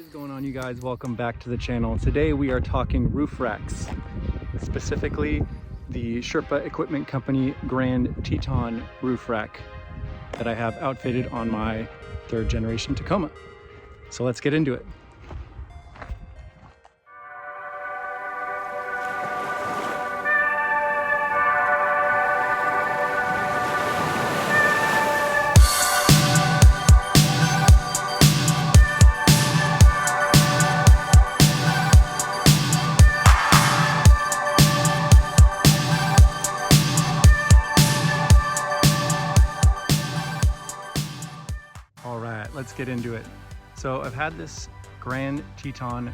What's going on, you guys? Welcome back to the channel. Today we are talking roof racks, specifically the Sherpa Equipment Company Grand Teton roof rack that I have outfitted on my 3rd generation Tacoma. So let's get into it. Let's get into it. So I've had this Grand Teton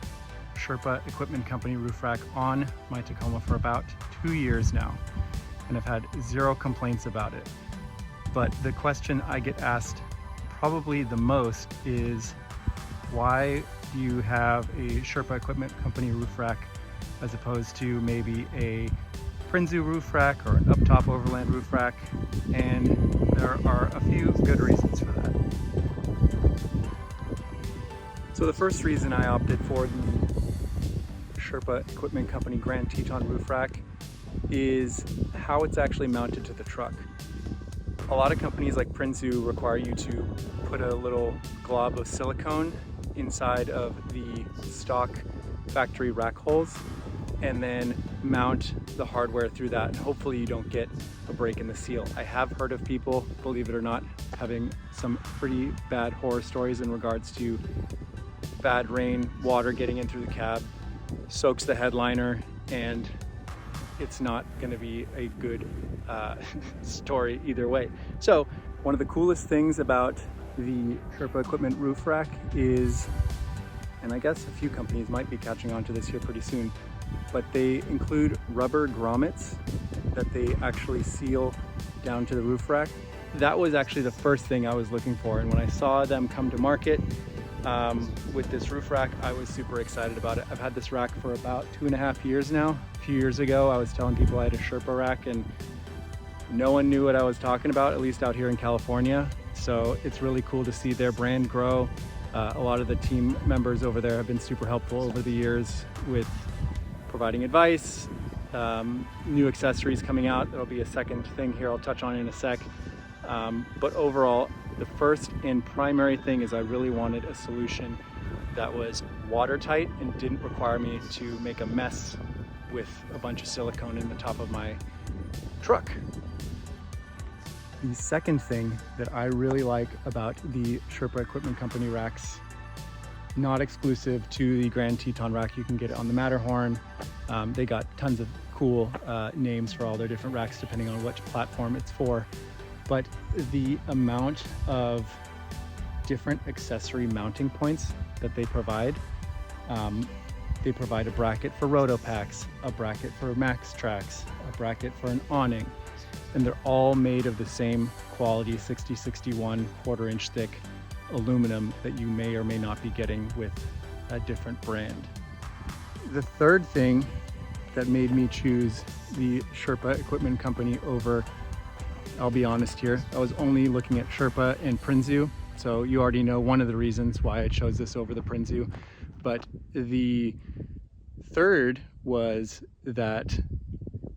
Sherpa Equipment Company roof rack on my Tacoma for about 2 years now, and I've had 0 complaints about it. But the question I get asked probably the most is, why do you have a Sherpa Equipment Company roof rack as opposed to maybe a Prinzu roof rack or an up-top overland roof rack? And there are a few good reasons for that. So the first reason I opted for the Sherpa Equipment Company Grand Teton roof rack is how it's actually mounted to the truck. A lot of companies like Prinzu require you to put a little glob of silicone inside of the stock factory rack holes and then mount the hardware through that, and hopefully you don't get a break in the seal. I have heard of people, believe it or not, having some pretty bad horror stories in regards to bad rain, water getting in through the cab, soaks the headliner, and it's not going to be a good story either way. So one of the coolest things about the Sherpa Equipment roof rack is, and I guess a few companies might be catching on to this here pretty soon, but they include rubber grommets that they actually seal down to the roof rack. That was actually the first thing I was looking for, and when I saw them come to market with this roof rack, I was super excited about it. I've had this rack for about 2.5 years now. A few years ago, I was telling people I had a Sherpa rack and no one knew what I was talking about, at least out here in California. So it's really cool to see their brand grow. A lot of the team members over there have been super helpful over the years with providing advice, new accessories coming out. There'll be a second thing here I'll touch on in a sec. But overall, the first and primary thing is I really wanted a solution that was watertight and didn't require me to make a mess with a bunch of silicone in the top of my truck. The second thing that I really like about the Sherpa Equipment Company racks, not exclusive to the Grand Teton rack, you can get it on the Matterhorn. They got tons of cool names for all their different racks depending on which platform it's for. But the amount of different accessory mounting points that they provide a bracket for roto packs, a bracket for max tracks, a bracket for an awning, and they're all made of the same quality 60-61 1/4-inch thick aluminum that you may or may not be getting with a different brand. The third thing that made me choose the Sherpa Equipment Company over, I'll be honest here, I was only looking at Sherpa and Prinzu, so you already know one of the reasons why I chose this over the Prinzu. But the third was that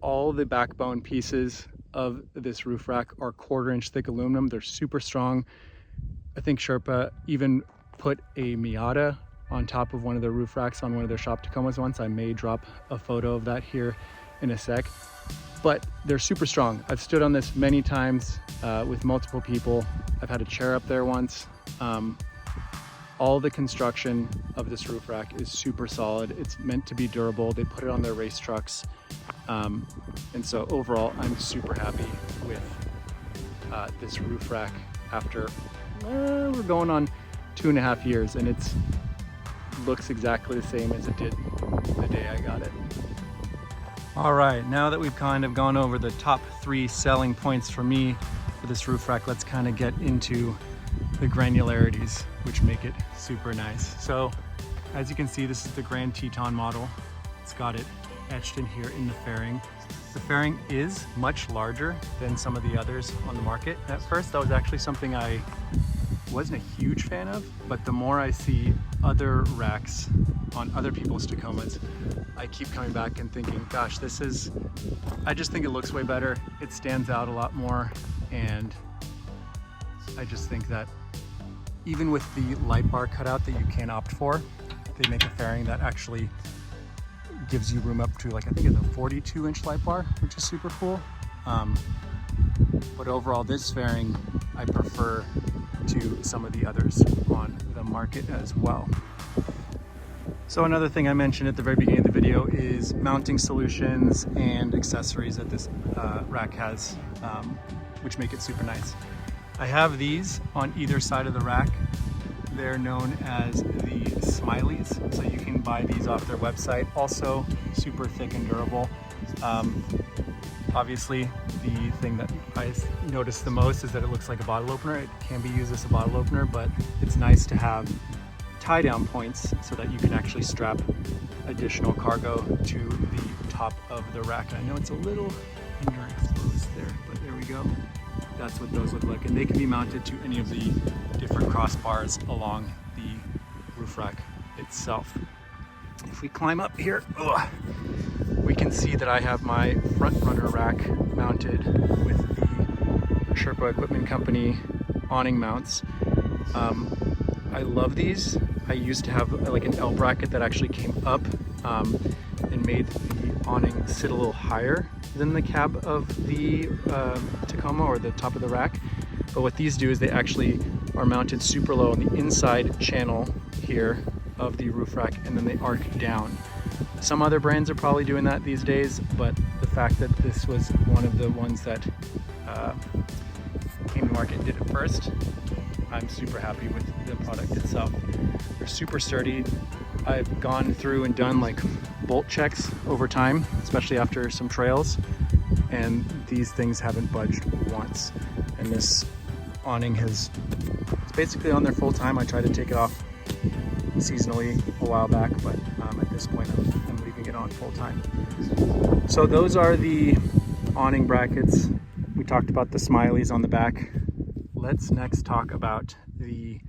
all the backbone pieces of this roof rack are 1/4-inch thick aluminum. They're super strong. I think Sherpa even put a Miata on top of one of their roof racks on one of their shop Tacomas once. I may drop a photo of that here in a sec. But they're super strong. I've stood on this many times with multiple people. I've had a chair up there once. All the construction of this roof rack is super solid. It's meant to be durable. They put it on their race trucks. And so overall, I'm super happy with this roof rack after we're going on 2.5 years, and it looks exactly the same as it did the day I got it. All right, now that we've kind of gone over the top 3 selling points for me for this roof rack, let's kind of get into the granularities, which make it super nice. So as you can see, this is the Grand Teton model. It's got it etched in here in the fairing. The fairing is much larger than some of the others on the market. At first, that was actually something I wasn't a huge fan of, but the more I see other racks on other people's Tacomas, I keep coming back and thinking, gosh, I just think it looks way better. It stands out a lot more, and I just think that even with the light bar cutout that you can opt for, they make a fairing that actually gives you room up to, like, I think it's a 42-inch light bar, which is super cool. But overall, this fairing I prefer to some of the others on the market as well. So another thing I mentioned at the very beginning of the video is mounting solutions and accessories that this rack has, which make it super nice. I have these on either side of the rack. They're known as the Smileys, so you can buy these off their website. Also super thick and durable. Obviously, the thing that I noticed the most is that it looks like a bottle opener. It can be used as a bottle opener, but it's nice to have tie down points so that you can actually strap additional cargo to the top of the rack. And I know it's a little underexposed there, but there we go. That's what those look like, and they can be mounted to any of the different crossbars along the roof rack itself. If we climb up here, we can see that I have my front runner rack mounted with the Sherpa Equipment Company awning mounts. I love these. I used to have like an L bracket that actually came up and made the awning sit a little higher than the cab of the Tacoma or the top of the rack. But what these do is they actually are mounted super low on the inside channel here of the roof rack, and then they arc down. Some other brands are probably doing that these days, but the fact that this was one of the ones that came to market and did it first, I'm super happy with the product itself. They're super sturdy. I've gone through and done like bolt checks over time, especially after some trails, and these things haven't budged once. And this awning it's basically on there full time. I tried to take it off seasonally a while back, but at this point I'm leaving it on full time. So those are the awning brackets. We talked about the Smileys on the back. Let's next talk about the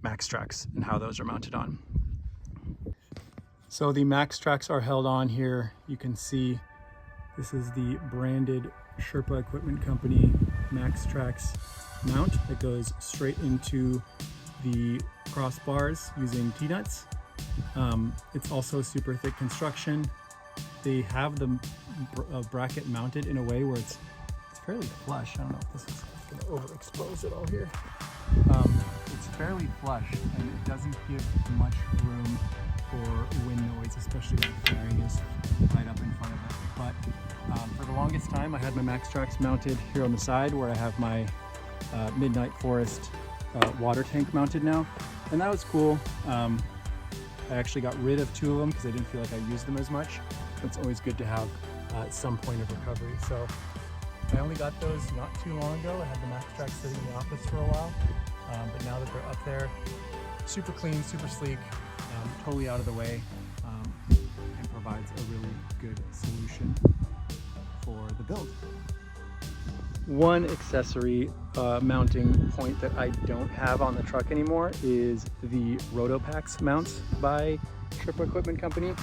Max Tracks and how those are mounted on. So the Max Tracks are held on here. You can see this is the branded Sherpa Equipment Company Max Tracks mount that goes straight into the crossbars using T-nuts. It's also super thick construction. They have the bracket mounted in a way where it's fairly flush. I don't know if this is going to overexpose it all here. It's fairly flush, and it doesn't give much room for wind noise, especially when the fairing is right up in front of it. But for the longest time, I had my Max Tracks mounted here on the side where I have my Midnight Forest water tank mounted now, and that was cool. I actually got rid of two of them because I didn't feel like I used them as much. It's always good to have some point of recovery. So I only got those not too long ago. I had the Max Tracks sitting in the office for a while, but now that they're up there, super clean, super sleek, totally out of the way, and provides a really good solution for the build. One accessory mounting point that I don't have on the truck anymore is the Rotopax mounts by Sherpa Equipment Company.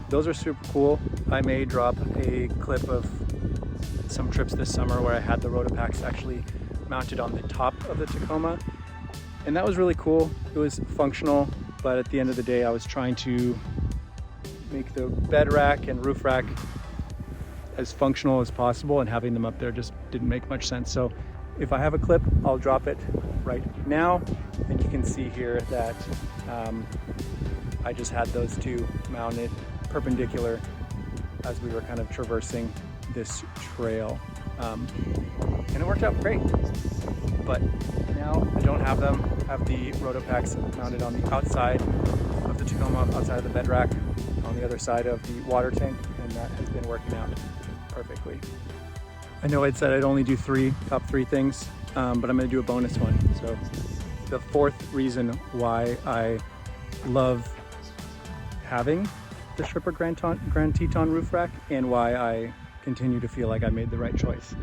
Those are super cool. I may drop a clip of some trips this summer where I had the Rotopax actually mounted on the top of the Tacoma, and that was really cool. It was functional, but at the end of the day I was trying to make the bed rack and roof rack as functional as possible, and having them up there just didn't make much sense. So if I have a clip, I'll drop it right now, and you can see here that I just had those two mounted perpendicular as we were kind of traversing this trail, and it worked out great. But now I don't have them. I have the Rotopax mounted on the outside of the Tacoma, outside of the bed rack, on the other side of the water tank, and that has been working out perfectly. I know I'd said I'd only do top three things, but I'm going to do a bonus one. So the fourth reason why I love having the Sherpa Grand Teton roof rack, and why I continue to feel like I made the right choice.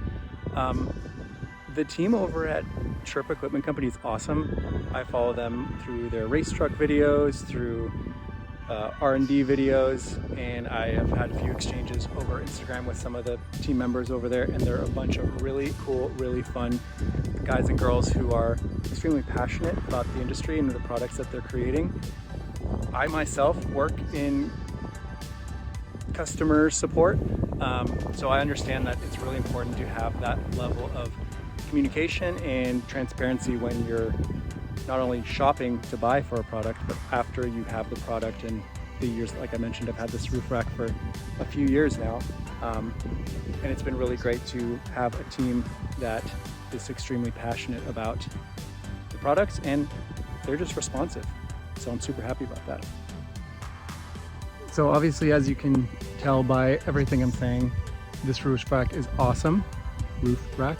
The team over at Sherpa Equipment Company is awesome. I follow them through their race truck videos, through R&D videos, and I have had a few exchanges over Instagram with some of the team members over there, and they're a bunch of really cool, really fun guys and girls who are extremely passionate about the industry and the products that they're creating. I myself work in customer support, so I understand that it's really important to have that level of communication and transparency when you're not only shopping to buy for a product, but after you have the product. And the years, like I mentioned, I've had this roof rack for a few years now, and it's been really great to have a team that is extremely passionate about the products, and they're just responsive. So I'm super happy about that. So obviously, as you can tell by everything I'm saying, this roof rack is awesome. Roof rack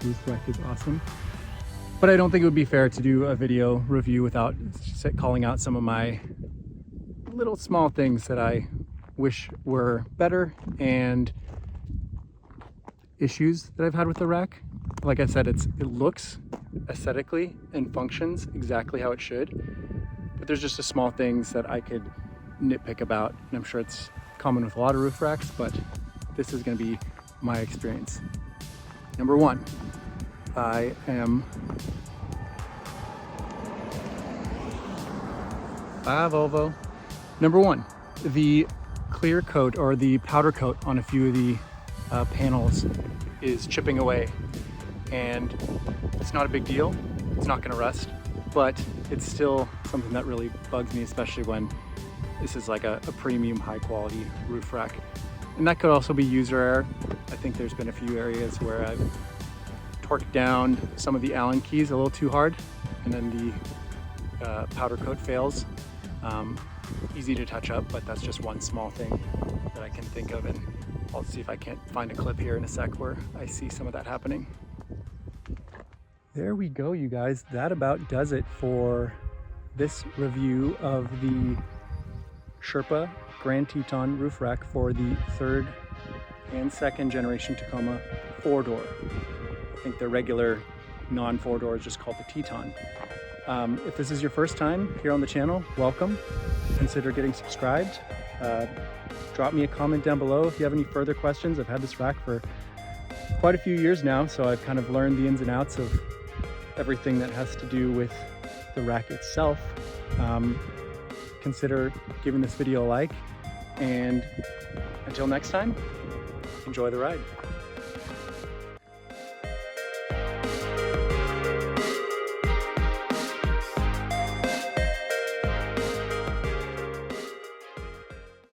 is awesome. But I don't think it would be fair to do a video review without calling out some of my little small things that I wish were better and issues that I've had with the rack. Like I said, it looks aesthetically and functions exactly how it should, but there's just the small things that I could nitpick about, and I'm sure it's common with a lot of roof racks, but this is going to be my experience. Number one, Bye Volvo. Number one, the clear coat or the powder coat on a few of the panels is chipping away, and it's not a big deal. It's not going to rust, but it's still something that really bugs me, especially when this is like a premium high quality roof rack. And that could also be user error. I think there's been a few areas where I've torqued down some of the Allen keys a little too hard, and then the powder coat fails. Easy to touch up, but that's just one small thing that I can think of, and I'll see if I can't find a clip here in a sec where I see some of that happening. There we go, you guys. That about does it for this review of the Sherpa Grand Teton roof rack for the 3rd and 2nd generation Tacoma 4-door. I think the regular non-4-door is just called the Teton. If this is your first time here on the channel, welcome. Consider getting subscribed. Drop me a comment down below if you have any further questions. I've had this rack for quite a few years now, so I've kind of learned the ins and outs of everything that has to do with the rack itself. Consider giving this video a like, and until next time, enjoy the ride.